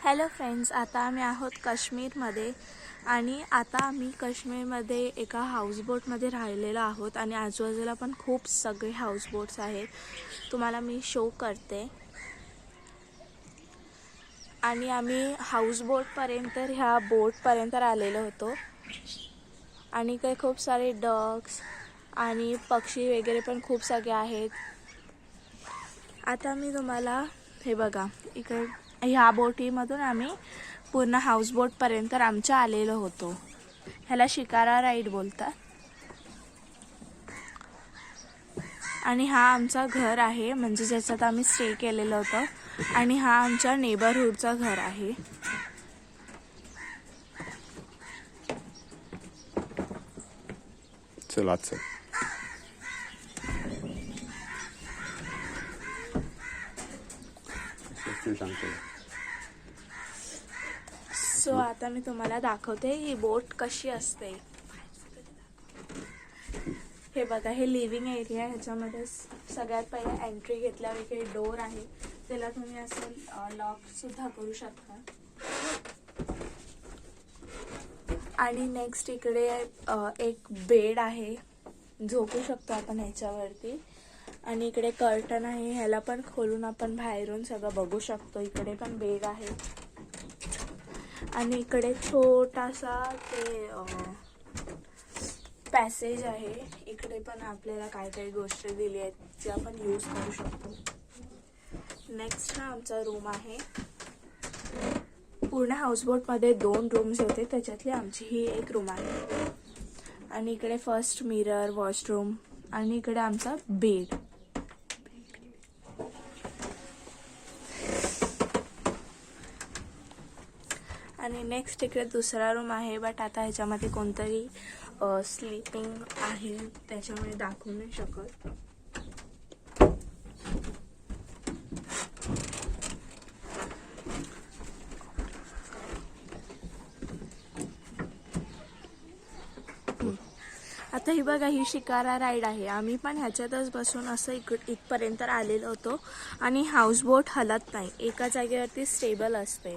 Hello friends, आता आम्ही आहोत काश्मीरमध्ये आणि आता आम्ही काश्मीरमध्ये एका हाऊसबोटमध्ये राहिलेलो आहोत आणि आजूबाजूला पण खूप सगळे हाऊसबोट्स आहेत. तुम्हाला मी शो करते. आणि आम्ही हाऊसबोटपर्यंत ह्या बोटपर्यंत आलेलो होतो आणि काही खूप सारे डॉग्स आणि पक्षी वगैरे पण खूप सगळे आहेत. आता मी तुम्हाला हे बघा, इकडे ह्या बोटीमधून आम्ही पूर्ण हाऊसबोटपर्यंत आमच्या आलेलो होतो. ह्याला शिकारा राईड बोलतात. आणि हा आमचा घर आहे, म्हणजे ज्याच्यात आम्ही स्टे केलेलं होतं. आणि हा आमच्या नेबरहूडचा घर आहे. चला चल. सो आता मी तुम्हाला दाखवते ही बोट कशी असते. हे बघा, हे लिव्हिंग एरिया आहे. ह्याच्यामध्ये सगळ्यात पहिले एंट्री घेतल्यावर इकडे डोर आहे, त्याला तुम्ही असं लॉक सुद्धा करू शकता. आणि नेक्स्ट इकडे एक बेड आहे, झोपू शकतो आपण ह्याच्यावरती. आणि इकडे कर्टन आहे, ह्याला पण खोलून आपण बाहेरून सगळं बघू शकतो. इकडे पण बेड आहे आणि इकडे छोटासा ते पॅसेज आहे. इकडे पण आपल्याला काय काही गोष्टी दिली आहेत जे आपण यूज करू शकतो. नेक्स्ट हा आमचा रूम आहे. पूर्ण हाऊसबोटमध्ये 2 रूम्स होते, त्याच्यातली आमची ही एक रूम आहे. आणि इकडे फर्स्ट मिरर, वॉशरूम आणि इकडे आमचा बेड. आणि नेक्स्ट इकडे दुसरा रूम आहे, बट आता ह्याच्यामध्ये कोणतरी स्लीपिंग आहे, त्याच्यामुळे दाखवू नाही शकत. आता ही बघा, ही शिकारा राईड आहे. आम्ही पण ह्याच्यातच बसून असं इथपर्यंत आलेलो होतो. आणि हाऊसबोट हलत नाही, एका जागेवरती स्टेबल असते.